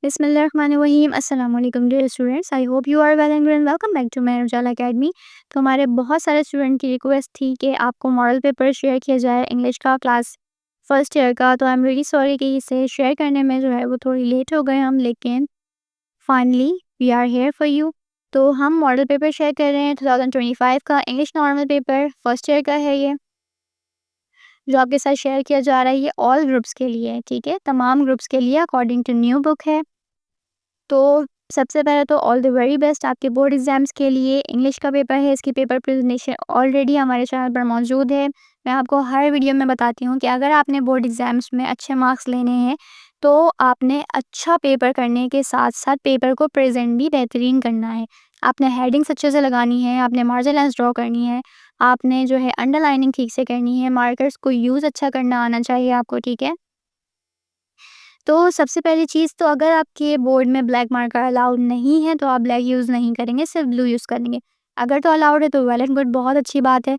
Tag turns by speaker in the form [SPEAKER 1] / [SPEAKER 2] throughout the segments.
[SPEAKER 1] बिस्मिल्लाहिर्रहमानिर्रहीम अस्सलाम वालेकुम dear students. I hope you are well and welcome back to my Ujala Academy. तो हमारे बहुत सारे स्टूडेंट की रिक्वेस्ट थी कि आपको मॉडल पेपर शेयर किया जाए इंग्लिश का क्लास फर्स्ट ईयर का। तो आई एम रियली सॉरी कि इसे शेयर करने में जो है वो थोड़ी लेट हो गए हम, लेकिन finally we are here for you. तो हम मॉडल पेपर शेयर कर रहे हैं 2025 का English normal paper first year का है ये, जो आपके साथ शेयर किया जा रहा है। ये ऑल ग्रुप्स के लिए है, ठीक है, तमाम ग्रुप्स के लिए अकॉर्डिंग टू न्यू बुक है। तो सबसे पहले तो ऑल द वेरी बेस्ट आपके बोर्ड एग्ज़ाम्स के लिए। इंग्लिश का पेपर है, इसकी पेपर प्रेजेंटेशन ऑलरेडी हमारे चैनल पर मौजूद है। मैं आपको हर वीडियो में बताती हूँ कि अगर आपने बोर्ड एग्ज़ाम्स में अच्छे मार्क्स लेने हैं तो आपने अच्छा पेपर करने के साथ साथ पेपर को प्रेजेंट भी बेहतरीन करना है। आपने हेडिंग्स अच्छे से लगानी है, आपने मार्जिन लाइन्स ड्रॉ करनी है, आपने जो है अंडरलाइनिंग ठीक से करनी है, मार्कर्स को यूज़ अच्छा करना आना चाहिए आपको, ठीक है। तो सबसे पहली चीज़ तो अगर आपके बोर्ड में ब्लैक मार्कर अलाउड नहीं है तो आप ब्लैक यूज़ नहीं करेंगे, सिर्फ ब्लू यूज़ करेंगे। अगर तो अलाउड है तो वेल एंड गुड, बहुत अच्छी बात है।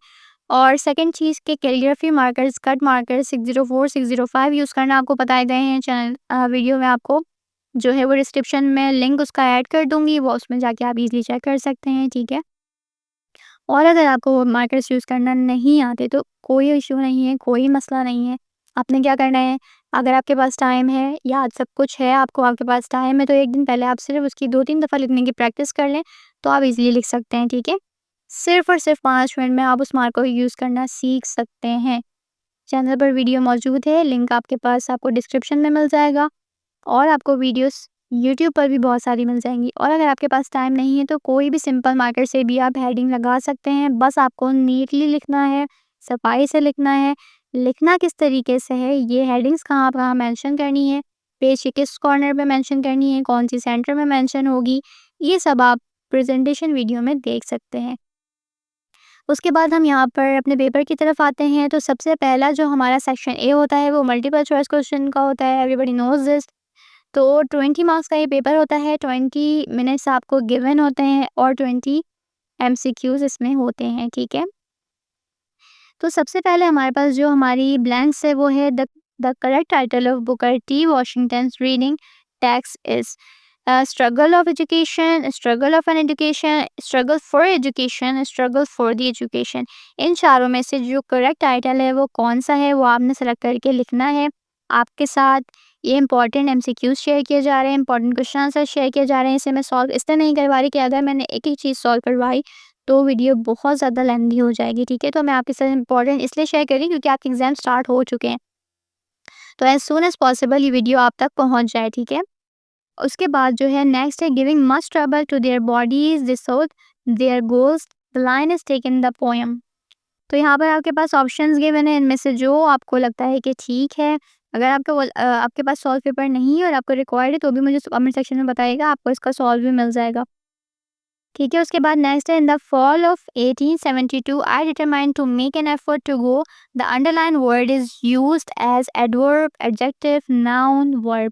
[SPEAKER 1] और सेकंड चीज़ के calligraphy markers, cut marker 604, 605 use करना आपको बताए गए हैं चैनल वीडियो में। आपको जो है वो डिस्क्रिप्शन में लिंक उसका ऐड कर दूँगी, वो उसमें जाके आप इज़िली चेक कर सकते हैं, ठीक है। और अगर आपको वो मार्कर्स यूज़ करना नहीं आते तो कोई इश्यू नहीं है, कोई मसला नहीं है। आपने क्या करना है, अगर आपके पास टाइम है, याद सब कुछ है, आपके पास टाइम है, तो 1 दिन पहले आप सिर्फ़ उसकी 2-3 दफ़ा लिखने की प्रैक्टिस कर लें, तो आप इज़िली लिख सकते हैं, ठीक है। सिर्फ़ और सिर्फ़ 5 मिनट में आप उस मार्क को यूज़ करना सीख सकते हैं। चैनल पर वीडियो मौजूद है, लिंक आपके पास आपको डिस्क्रिप्शन में मिल जाएगा। और आपको वीडियोस यूट्यूब पर भी बहुत सारी मिल जाएँगी। और अगर आपके पास टाइम नहीं है तो कोई भी सिंपल मार्कर से भी आप हेडिंग लगा सकते हैं। बस आपको नीटली लिखना है, सफाई से लिखना है। लिखना किस तरीके से है, ये हेडिंग्स कहाँ-कहाँ मेंशन करनी है, पेज के किस कॉर्नर पे मेंशन करनी है, कौन-सी सेंटर में मेंशन होगी, ये सब आप प्रेज़ेंटेशन वीडियो में देख सकते हैं। उसके बाद हम यहाँ पर अपने पेपर की तरफ आते हैं। तो सबसे पहला जो हमारा सेक्शन ए होता है वो मल्टीपल चॉइस क्वेश्चन का होता है, एवरीबॉडी नोज़ दिस। तो 20 मार्क्स का ये पेपर होता है, 20 मिनट्स आपको गिवन होते हैं और 20 एमसीक्यूज़ इसमें होते हैं, ठीक है। तो सबसे पहले हमारे पास जो हमारी ब्लैंक्स है वो है the correct title of Booker T Washington's reading text is struggle of education, struggle of an education, struggle for education, struggle for the education. इन चारों में से जो करेक्ट टाइटल है वो कौन-सा है वो आपने सेलेक्ट करके लिखना है। आपके साथ ये इंपॉर्टेंट एमसीक्यूज़ शेयर किए जा रहे हैं, इंपॉर्टेंट क्वेश्चन आंसर शेयर किए जा रहे हैं। इसे मैं सॉल्व इसलिए नहीं करवा रही कि अगर मैंने एक-एक चीज़ सॉल्व करवाई तो वीडियो बहुत ज़्यादा लेंथी हो जाएगी, ठीक है। तो मैं आपके साथ इंपॉर्टेंट इसलिए शेयर कर रही हूँ क्योंकि आपके एग्ज़ाम स्टार्ट हो चुके हैं। तो एज़ सून एज़ पॉसिबल ये वीडियो आप तक पहुँच जाए, ठीक है। उसके बाद जो है नेक्स्ट है giving much trouble to their bodies this so their goals the line is taken the poem. तो यहाँ पर आपके पास ऑप्शंस गिवन है, इनमें से जो आपको लगता है कि ठीक है। अगर आपके पास सॉल्व पेपर नहीं है और आपको रिक्वायर्ड है तो भी मुझे कमेंट सेक्शन में बताइएगा, आपको इसका सॉल्व भी मिल जाएगा, ठीक है। उसके बाद नेक्स्ट है in the fall of 1872 I determined to make an effort to go the underline word is used as adverb, adjective, noun, verb.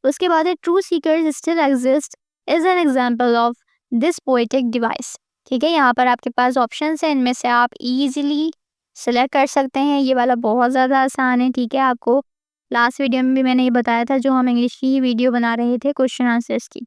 [SPEAKER 1] उसके बाद है true seekers still exist is an example of this poetic device, ठीक है। यहाँ पर आपके पास options हैं, इनमें से आप इजीली सेलेक्ट कर सकते हैं। ये वाला बहुत ज़्यादा आसान है, ठीक है। आपको लास्ट वीडियो में भी मैंने ये बताया था जो हम इंग्लिश की वीडियो बना रहे थे क्वेश्चन आंसर्स की।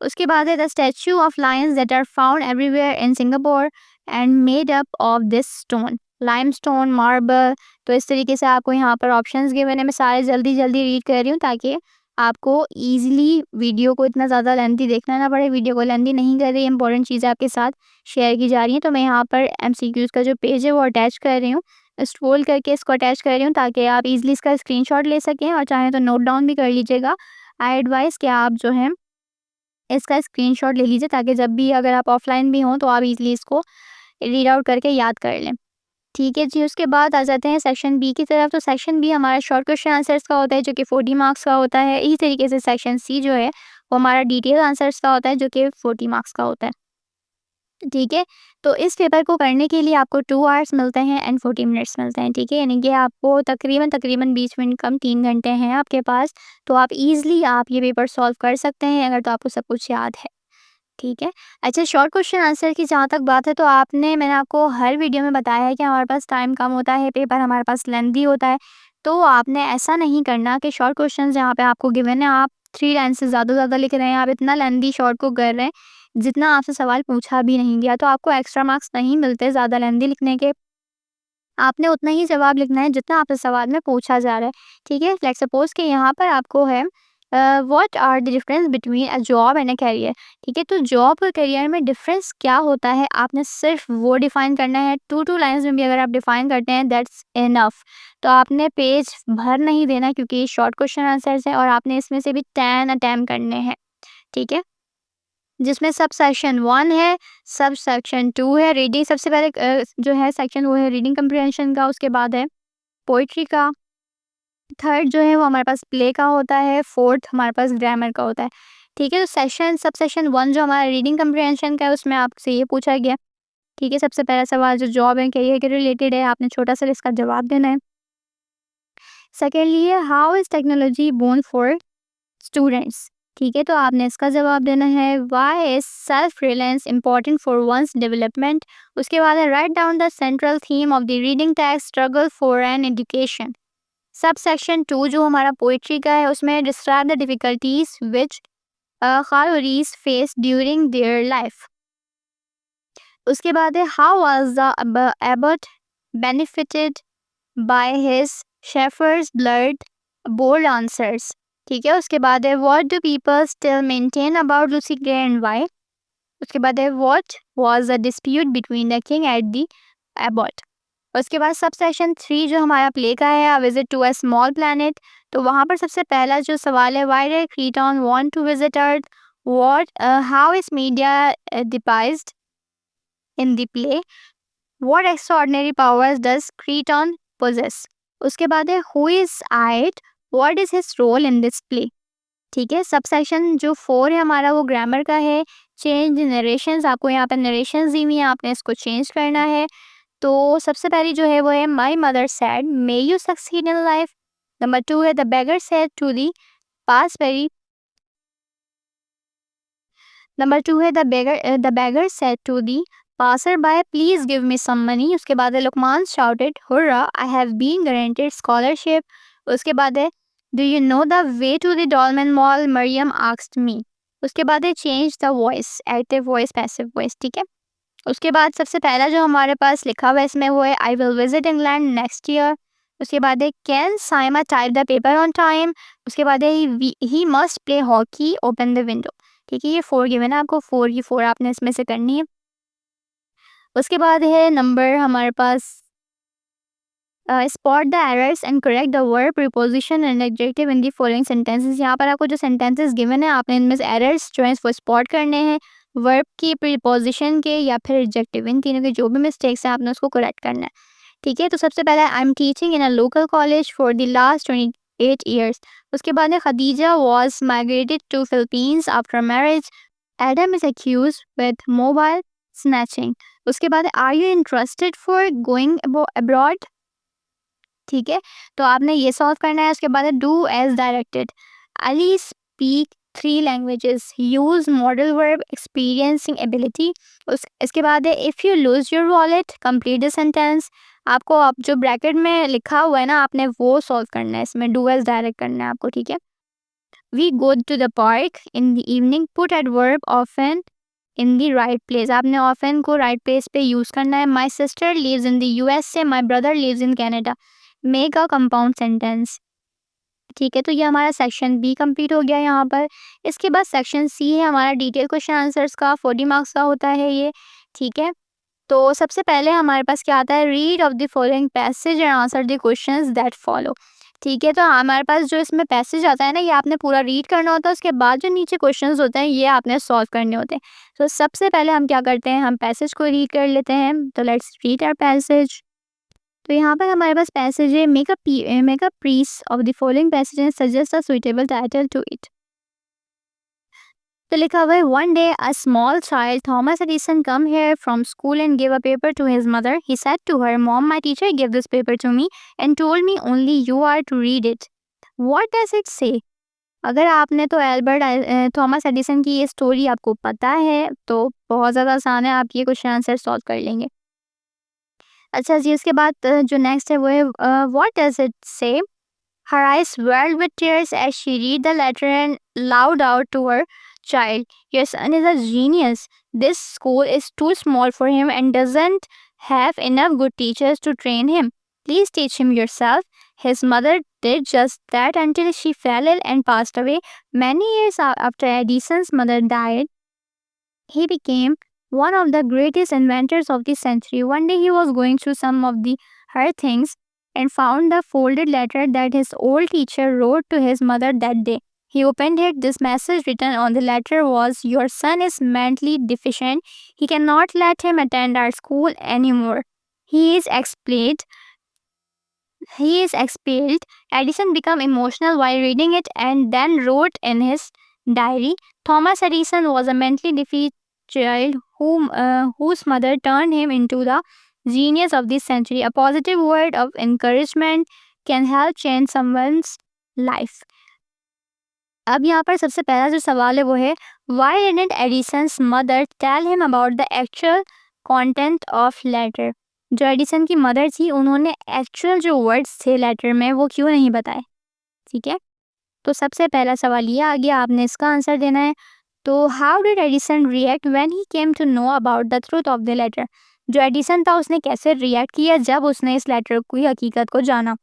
[SPEAKER 1] उसके बाद है the statue of lions that are found everywhere in Singapore and made up of this stone, limestone, marble. तो इस तरीके से आपको यहाँ पर ऑप्शंस गिवन है। मैं सारे जल्दी जल्दी रीड कर रही हूँ ताकि आपको ईजिली वीडियो को इतना ज़्यादा लेंथी देखना ना पड़े। वीडियो को लेंथी नहीं कर रही, इंपॉर्टेंट चीज़ें आपके साथ शेयर की जा रही हैं। तो मैं यहाँ पर एमसीक्यूज़ का जो पेज है वो अटैच कर रही हूँ, स्क्रॉल करके इसको अटैच कर रही हूँ ताकि आप इजीली इसका स्क्रीनशॉट ले सकें और चाहें तो नोट डाउन भी कर लीजिएगा। आई एडवाइस कि आप जो है इसका स्क्रीनशॉट ले लीजिए ताकि जब भी अगर आप ऑफलाइन भी हों तो आप इजीली इसको रीड आउट करके याद कर लें, ठीक है जी। उसके बाद आ जाते हैं सेक्शन बी की तरफ। तो सेक्शन बी हमारा शॉर्ट क्वेश्चन आंसर्स का होता है जो कि 40 मार्क्स का होता है। इसी तरीके से सेक्शन सी जो है वो हमारा डिटेल आंसर्स का होता है जो कि 40 मार्क्स का होता है, ठीक है। तो इस पेपर को करने के लिए आपको 2 आवर्स मिलते हैं एंड 40 मिनट्स मिलते हैं, ठीक है। यानी कि आपको तकरीबन 20 मिनट कम 3 घंटे हैं आपके पास। तो आप ईज़िली आप ये पेपर सॉल्व कर सकते हैं अगर तो आपको सब कुछ याद है, ठीक है। अच्छा, शॉर्ट क्वेश्चन आंसर की जहाँ तक बात है तो मैंने आपको हर वीडियो में बताया है कि हमारे पास टाइम कम होता है, पेपर हमारे पास लेंथी होता है। तो आपने ऐसा नहीं करना कि शॉर्ट क्वेश्चंस जहाँ पे आपको गिवन है, आप 3 लाइन से ज़्यादा लिख रहे हैं, आप इतना लेंथी शॉर्ट को कर रहे हैं, जितना आपसे सवाल पूछा भी नहीं गया, तो आपको एक्स्ट्रा मार्क्स नहीं मिलते ज़्यादा लेंथी लिखने के। आपने उतना ही जवाब लिखना है जितना आपसे सवाल में पूछा जा रहा है, ठीक है? लेट्स सपोज़ कि यहाँ पर आपको है what are the difference between a job and a career, ठीक है? तो जॉब और करियर में डिफरेंस क्या होता है, आपने सिर्फ वो डिफाइन करना है। 2 लाइन्स में भी अगर आप डिफाइन करते हैं दैट्स इनफ। तो आपने पेज भर नहीं देना क्योंकि ये शॉर्ट क्वेश्चन आंसर्स हैं और आपने इसमें से भी 10 अटेम्प्ट करने हैं, ठीक है? जिसमें सब सेक्शन 1 है, सब सेक्शन 2 है। रीडिंग सबसे पहले जो है सेक्शन वो है रीडिंग कम्प्रिहेंशन का, उसके बाद है पोएट्री का, थर्ड जो है वो हमारे पास प्ले का होता है, फोर्थ हमारे पास ग्रामर का होता है, ठीक है? तो सब सेक्शन 1 जो हमारा रीडिंग कम्प्रिहेंशन का है उसमें आपसे ये पूछा गया, ठीक है? सबसे पहला सवाल जो जॉब एंड करियर के रिलेटेड है, आपने छोटा-सा इसका जवाब देना है। सेकेंडली है how is technology boon for students, ठीक है? तो आपने इसका जवाब देना है why is self reliance important for one's development. उसके बाद है write down the central theme of the reading text struggle for an education. Subsection 2 जो हमारा पोइट्री का है उसमें describe the difficulties which खालवरीज face during their life. उसके बाद है how was the abbot benefited by his shepherd's blood bold answers, ठीक है? उसके बाद है what do people still maintain about Lucy Gray and why. उसके बाद है what was the dispute between the king and the abbot. उसके बाद सब सेक्शन 3 जो हमारा प्ले का है, visit to a small planet. तो वहाँ पर सबसे पहला जो सवाल है why did Kreton want to visit earth, what how is media depicted in the play, what extraordinary powers does Kreton possess. उसके बाद है who is Ait, what is his role in this play, ठीक है? Sub section जो 4 है हमारा वो grammar का है। चेंज नरेशंस, आपको यहाँ पे नरेशंस दी हुई हैं, आपने इसको चेंज करना है। तो सबसे पहली जो है वो है my mother said may you succeed in life. Number 2 है the beggar said to the pass very. Number 2 है the beggar said to the passer by please give me some money. उसके बाद है Lukman shouted hurrah I have been guaranteed scholarship. उसके बाद है do you know the way to the Dolmen mall Maryam asked me. उसके बाद है change the voice, active voice passive voice, ठीक है? उसके बाद सबसे पहला जो हमारे पास लिखा हुआ है इसमें वो है I will visit England next year. उसके बाद है can Saima type the paper on time. उसके बाद है he must play hockey open the window, ठीक है? ये 4 गिवन है आपको, 4 की 4 आपने इसमें से करनी है। उसके बाद है नंबर हमारे पास spot the errors and correct the verb preposition and adjective in the following sentences. यहाँ पर आपको जो सेंटेंसेस गिवन है आपने इनमें से एरर्स जो है वो स्पॉट करने हैं, वर्ब की प्रीपोजिशन के या फिर एडजेक्टिव, इन तीनों के जो भी मिस्टेक्स हैं आपने उसको करेक्ट करना है, ठीक है? तो सबसे पहला I am teaching in a local college for the last 28 years. उसके बाद है Khadija was migrated to Philippines after marriage. Adam is accuse with mobile snatching. उसके बाद are you interested for going abroad, ठीक है? तो आपने ये सॉल्व करना है। उसके बाद है do as directed, Ali speak 3 languages, use modal verb experiencing ability. उस इसके बाद है if you lose your wallet complete the sentence. आपको अब जो ब्रैकेट में लिखा हुआ है ना आपने वो सॉल्व करना है, इसमें डू एज डायरेक्ट करना है आपको, ठीक है? We go to the park in the evening, put adverb often in the right place. आपने ऑफन को राइट प्लेस पे यूज करना है। My sister lives in the USA, my brother lives in Canada, make a compound sentence, ठीक है? तो ये हमारा सेक्शन बी कंप्लीट हो गया यहाँ पर। इसके बाद सेक्शन सी है हमारा डिटेल क्वेश्चन आंसर्स का, 40 मार्क्स का होता है ये, ठीक है? तो सबसे पहले हमारे पास क्या आता है read of the following passage and answer the questions that follow, ठीक है? तो हमारे पास जो इसमें पैसेज आता है ना ये आपने पूरा रीड करना होता है, उसके बाद जो नीचे क्वेश्चंस होते हैं ये आपने सॉल्व करने होते हैं। तो सबसे पहले हम क्या करते हैं, हम पैसेज को रीड कर लेते हैं। तो लेट्स रीड आवर पैसेज। तो यहाँ पर हमारे पास पैसेज है make a piece of the following passage and suggest a suitable title to it. तो लिखा हुआ है one day a small child Thomas Edison come here from school and give a paper to his mother. He said to her mom my teacher give this paper to me and told me only you are to read it, what does it say. अगर आपने तो Albert Thomas Edison की ये story आपको पता है तो बहुत ज़्यादा आसान है, आप ये क्वेश्चन आंसर सॉल्व कर लेंगे। अच्छा जी, इसके बाद जो नेक्स्ट है वो है व्हाट डज इट से। Her eyes welled with tears as she read the letter and loud out to her child. Your son is a genius. This school is too small for him and doesn't have enough good teachers to train him. Please teach him yourself. His mother did just that until she fell ill and passed away. Many years after Edison's mother died, he became one of the greatest inventors of the century. One day he was going through some of her things and found the folded letter that his old teacher wrote to his mother that day. He opened it. This message written on the letter was, "Your son is mentally deficient. He cannot let him attend our school anymore. He is expelled. He is expelled." Edison became emotional while reading it and then wrote in his diary, "Thomas Edison was a mentally defeated child whose mother turned him into the genius of this century. A positive word of encouragement can help change someone's life." अब यहाँ पर सबसे पहला जो सवाल है वो है, why didn't Edison's mother tell him about the actual content of letter? जो एडिसन की मदर थी उन्होंने एक्चुअल जो वर्ड्स थे लेटर में वो क्यों नहीं बताए? ठीक है, तो सबसे पहला सवाल ये आ गया, आपने इसका आंसर देना है। तो how did Edison react when he came to know about the truth of the letter? जो एडिसन था उसने कैसे रिएक्ट किया जब उसने इस लेटर की हकीकत को जाना?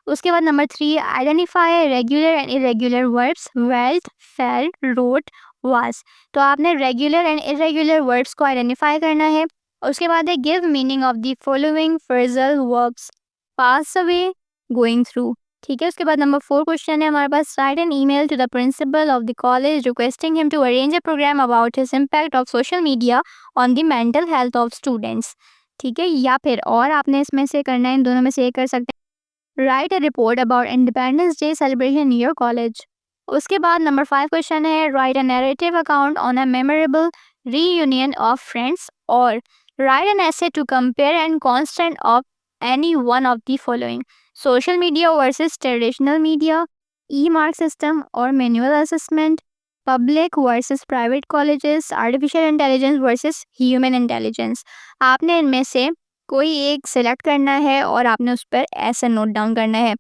[SPEAKER 1] उसके बाद number 3, identify regular and irregular verbs, went, fell, wrote, was. तो आपने रेगुलर एंड इरेगुलर वर्ब्स को आइडेंटिफाई करना है। उसके बाद है give meaning of the following phrasal verbs, pass away, going through. ठीक है, उसके बाद नंबर 4 क्वेश्चन है हमारे पास, write an email to the principal of the college requesting him to arrange a programme about his impact of social media on the mental health of students. ठीक है, या फिर और आपने इसमें से करना है, इन दोनों में से एक कर सकते हैं। Write a report about independence day celebration in your college. उसके बाद नंबर 5 क्वेश्चन है, write a narrative account on a memorable reunion of friends, और write an essay to compare and constant of any one of the following: social media versus traditional media, e-mark system or manual assessment, public versus private colleges, artificial intelligence versus human intelligence। आपने इनमें से कोई एक select करना है और आपने उस पर ऐसे नोट डाउन करना है।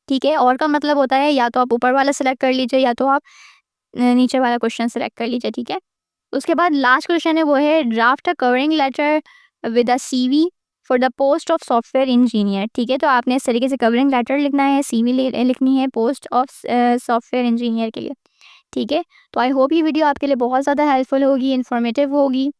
[SPEAKER 1] ठीक है, और का मतलब होता है या तो आप ऊपर वाला सिलेक्ट कर लीजिए या तो आप नीचे वाला क्वेश्चन सिलेक्ट कर लीजिए। ठीक है, उसके बाद लास्ट क्वेश्चन है वो है, draft a covering letter with a CV for the post of software engineer. ठीक है, तो आपने इस तरीके से कवरिंग लेटर लिखना है, सीवी लिखनी है पोस्ट ऑफ सॉफ्टवेयर इंजीनियर के लिए। ठीक है, तो आई होप ये वीडियो आपके लिए बहुत ज़्यादा हेल्पफुल होगी, इन्फॉर्मेटिव होगी।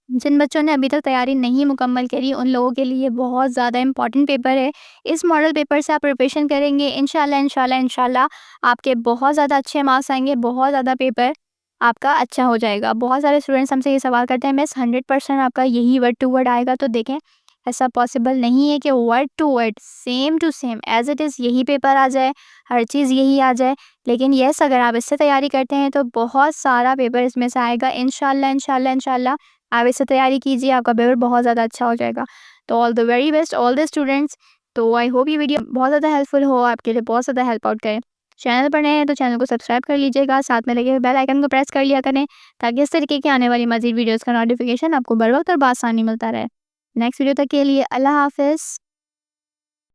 [SPEAKER 1] जिन बच्चों ने अभी तक तैयारी नहीं मुकम्मल करी उन लोगों के लिए बहुत ज़्यादा इंपॉर्टेंट पेपर है। इस मॉडल पेपर से आप प्रिपरेशन करेंगे, इंशाल्लाह इंशाल्लाह इंशाल्लाह आपके बहुत ज़्यादा अच्छे मार्क्स आएंगे, बहुत ज़्यादा पेपर आपका अच्छा हो जाएगा। बहुत सारे स्टूडेंट्स हमसे ये सवाल करते हैं, मिस 100% आपका यही वर्ड टू वर्ड आएगा? तो देखें, ऐसा पॉसिबल नहीं है कि word to word same to same as it is यही पेपर आ जाए, हर चीज़ यही आ जाए। लेकिन येस, अगर आप इससे तैयारी करते हैं तो बहुत सारा पेपर इसमें से आएगा इंशाल्लाह इंशाल्लाह इंशाल्लाह। आप इससे तैयारी कीजिए, आपका पेपर बहुत ज़्यादा अच्छा हो जाएगा। तो all the very best all the students. तो आई होप ये वीडियो बहुत ज़्यादा हेल्पफुल हो, आपके लिए बहुत ज़्यादा हेल्प आउट करे। चैनल पर नए हैं तो चैनल को सब्सक्राइब कर लीजिएगा, साथ में लगे हुए बेल आइकन को प्रेस कर लिया करें ताकि इस तरीके की आने वाली मज़ीद वीडियोज़ का नोटिफिकेशन आपको बर वक्त और बआसानी मिलता रहे। नेक्स्ट वीडियो तक के लिए अल्लाह हाफ़िज़।